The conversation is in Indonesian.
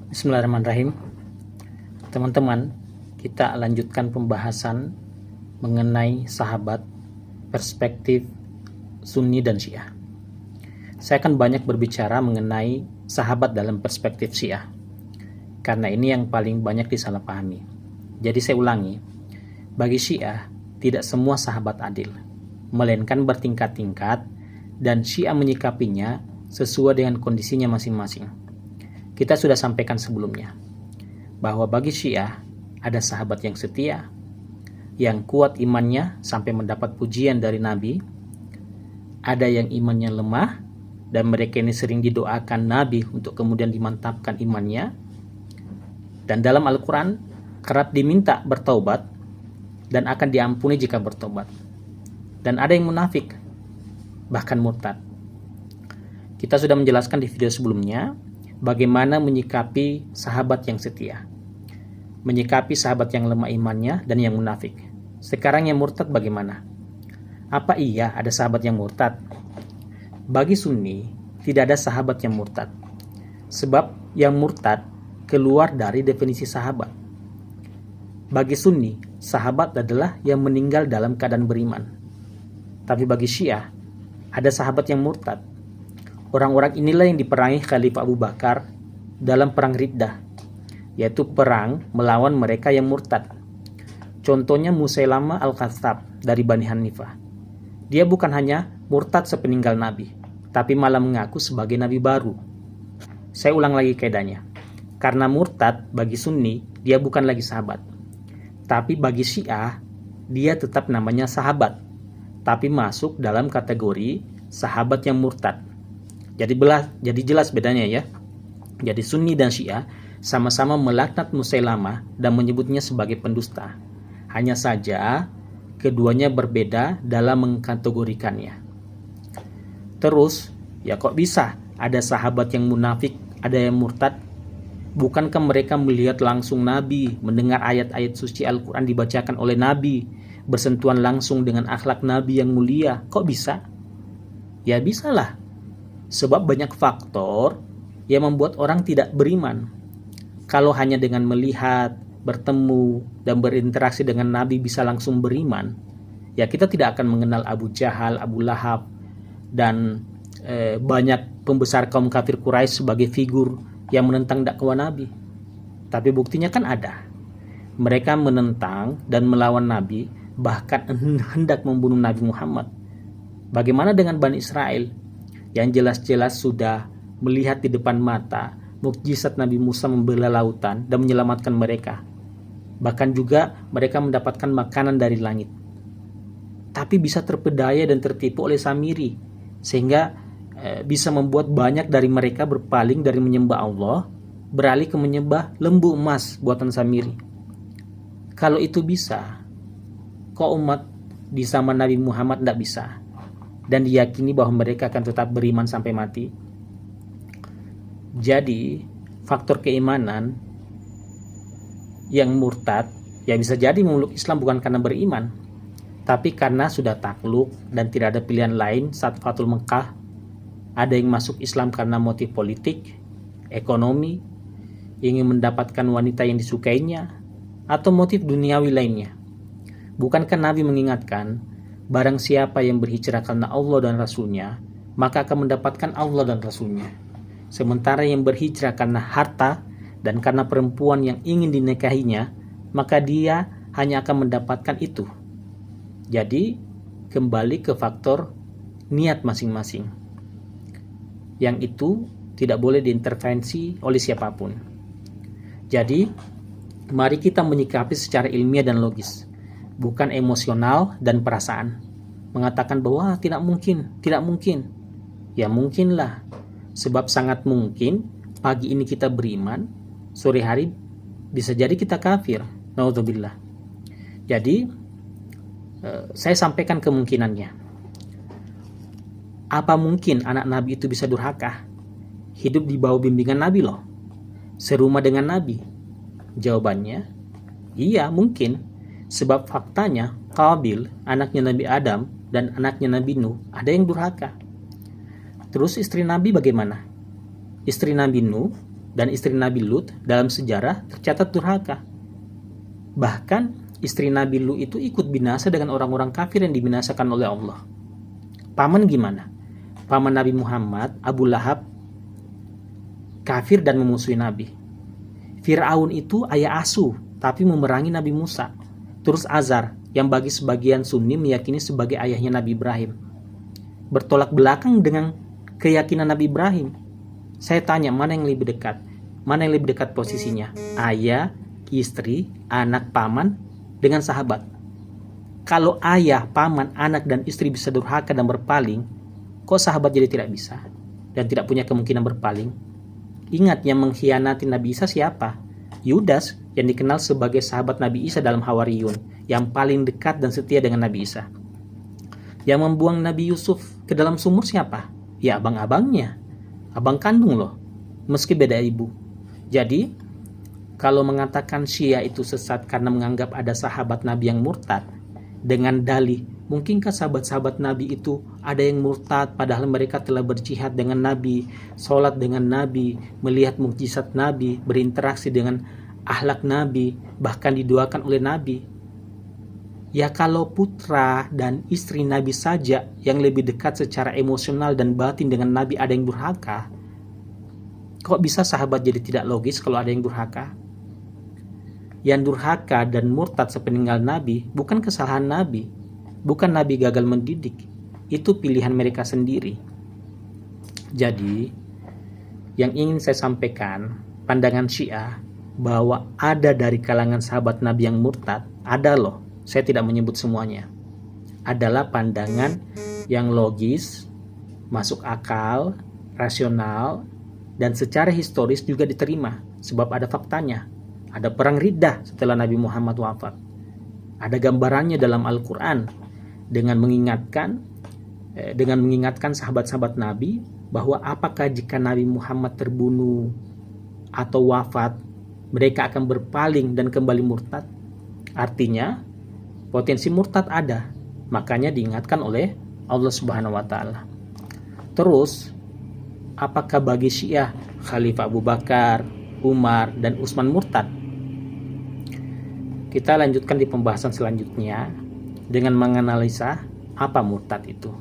Bismillahirrahmanirrahim. Teman-teman, kita lanjutkan pembahasan mengenai sahabat, perspektif Sunni dan Syiah. Saya akan banyak berbicara mengenai sahabat dalam perspektif Syiah, karena ini yang paling banyak disalahpahami. Jadi saya ulangi, bagi Syiah, tidak semua sahabat adil, melainkan bertingkat-tingkat, dan Syiah menyikapinya sesuai dengan kondisinya masing-masing. Kita sudah sampaikan sebelumnya, bahwa bagi Syiah, ada sahabat yang setia, yang kuat imannya sampai mendapat pujian dari Nabi, ada yang imannya lemah, dan mereka ini sering didoakan Nabi untuk kemudian dimantapkan imannya, dan dalam Al-Quran kerap diminta bertaubat, dan akan diampuni jika bertobat. Dan ada yang munafik, bahkan murtad. Kita sudah menjelaskan di video sebelumnya, bagaimana menyikapi sahabat yang setia, menyikapi sahabat yang lemah imannya dan yang munafik. Sekarang yang murtad bagaimana? Apa iya ada sahabat yang murtad? Bagi Sunni, tidak ada sahabat yang murtad. Sebab yang murtad keluar dari definisi sahabat. Bagi Sunni, sahabat adalah yang meninggal dalam keadaan beriman. Tapi bagi Syiah, ada sahabat yang murtad. Orang-orang inilah yang diperangi Khalifah Abu Bakar dalam perang Riddah, yaitu perang melawan mereka yang murtad. Contohnya Musailamah Al-Kadzdzab dari Bani Hanifah. Dia bukan hanya murtad sepeninggal Nabi, tapi malah mengaku sebagai Nabi baru. Saya ulang lagi kaidahnya. Karena murtad bagi Sunni, dia bukan lagi sahabat. Tapi bagi Syiah, dia tetap namanya sahabat, tapi masuk dalam kategori sahabat yang murtad. Jadi jelas bedanya ya. Jadi Sunni dan Syiah sama-sama melaknat Musailamah dan menyebutnya sebagai pendusta. Hanya saja keduanya berbeda dalam mengkategorikannya. Terus, ya kok bisa ada sahabat yang munafik, ada yang murtad? Bukankah mereka melihat langsung Nabi, mendengar ayat-ayat suci Al-Quran dibacakan oleh Nabi, bersentuhan langsung dengan akhlak Nabi yang mulia? Kok bisa? Ya bisalah. Sebab banyak faktor yang membuat orang tidak beriman. Kalau hanya dengan melihat, bertemu, dan berinteraksi dengan Nabi bisa langsung beriman, ya kita tidak akan mengenal Abu Jahal, Abu Lahab, dan banyak pembesar kaum kafir Quraisy sebagai figur yang menentang dakwah Nabi. Tapi buktinya kan ada. Mereka menentang dan melawan Nabi, bahkan hendak membunuh Nabi Muhammad. Bagaimana dengan Bani Israel yang jelas-jelas sudah melihat di depan mata mukjizat Nabi Musa membelah lautan dan menyelamatkan mereka. Bahkan juga mereka mendapatkan makanan dari langit. Tapi bisa terpedaya dan tertipu oleh Samiri, sehingga bisa membuat banyak dari mereka berpaling dari menyembah Allah, beralih ke menyembah lembu emas buatan Samiri. Kalau itu bisa, kok umat di zaman Nabi Muhammad tidak bisa? Dan diyakini bahwa mereka akan tetap beriman sampai mati. Jadi faktor keimanan yang murtad ya bisa jadi memeluk Islam bukan karena beriman, tapi karena sudah takluk dan tidak ada pilihan lain saat Fathul Mekah. Ada yang masuk Islam karena motif politik, ekonomi, ingin mendapatkan wanita yang disukainya, atau motif duniawi lainnya. Bukankah Nabi mengingatkan, barang siapa yang berhijrah karena Allah dan Rasulnya, maka akan mendapatkan Allah dan Rasulnya. Sementara yang berhijrah karena harta dan karena perempuan yang ingin dinikahinya, maka dia hanya akan mendapatkan itu. Jadi, kembali ke faktor niat masing-masing. Yang itu tidak boleh diintervensi oleh siapapun. Jadi, mari kita menyikapi secara ilmiah dan logis, bukan emosional dan perasaan. Mengatakan bahwa tidak mungkin. Ya mungkinlah. Sebab sangat mungkin pagi ini kita beriman, sore hari bisa jadi kita kafir. Naudzubillah. Jadi saya sampaikan kemungkinannya. Apa mungkin anak Nabi itu bisa durhaka? Hidup di bawah bimbingan Nabi loh. Serumah dengan Nabi. Jawabannya, iya mungkin. Sebab faktanya Qabil, anaknya Nabi Adam, dan anaknya Nabi Nuh, ada yang durhaka. Terus istri Nabi bagaimana? Istri Nabi Nuh dan istri Nabi Lut dalam sejarah tercatat durhaka. Bahkan istri Nabi Lut itu ikut binasa dengan orang-orang kafir yang dibinasakan oleh Allah. Paman gimana? Paman Nabi Muhammad, Abu Lahab, kafir dan memusuhi Nabi. Fir'aun itu ayah asuh, tapi memerangi Nabi Musa. Terus Azar, yang bagi sebagian Sunni meyakini sebagai ayahnya Nabi Ibrahim, bertolak belakang dengan keyakinan Nabi Ibrahim. Saya tanya, mana yang lebih dekat? Mana yang lebih dekat posisinya? Ayah, istri, anak, paman, dengan sahabat. Kalau ayah, paman, anak, dan istri bisa durhaka dan berpaling, kok sahabat jadi tidak bisa? Dan tidak punya kemungkinan berpaling? Ingat, yang mengkhianati Nabi Isa siapa? Yudas, yang dikenal sebagai sahabat Nabi Isa dalam Hawariyun, yang paling dekat dan setia dengan Nabi Isa. Yang membuang Nabi Yusuf ke dalam sumur siapa? Ya abang-abangnya, abang kandung loh, meski beda ibu. Jadi, kalau mengatakan Syiah itu sesat karena menganggap ada sahabat Nabi yang murtad, dengan dalih, mungkinkah sahabat-sahabat Nabi itu ada yang murtad padahal mereka telah berjihad dengan Nabi, sholat dengan Nabi, melihat mukjizat Nabi, berinteraksi dengan akhlak Nabi, bahkan didoakan oleh Nabi? Ya kalau putra dan istri Nabi saja yang lebih dekat secara emosional dan batin dengan Nabi ada yang durhaka, kok bisa sahabat jadi tidak logis kalau ada yang durhaka? Yang durhaka dan murtad sepeninggal Nabi bukan kesalahan Nabi, bukan Nabi gagal mendidik, itu pilihan mereka sendiri. Jadi, yang ingin saya sampaikan, pandangan Syiah bahwa ada dari kalangan sahabat Nabi yang murtad, ada loh, saya tidak menyebut semuanya, adalah pandangan yang logis, masuk akal, rasional, dan secara historis juga diterima, sebab ada faktanya. Ada perang Riddah setelah Nabi Muhammad wafat. Ada gambarannya dalam Al-Quran dengan mengingatkan sahabat-sahabat Nabi bahwa apakah jika Nabi Muhammad terbunuh atau wafat, mereka akan berpaling dan kembali murtad. Artinya, potensi murtad ada. Makanya diingatkan oleh Allah Subhanahu wa Ta'ala. Terus, apakah bagi Syiah Khalifah Abu Bakar, Umar, dan Utsman murtad? Kita lanjutkan di pembahasan selanjutnya dengan menganalisa apa murtad itu.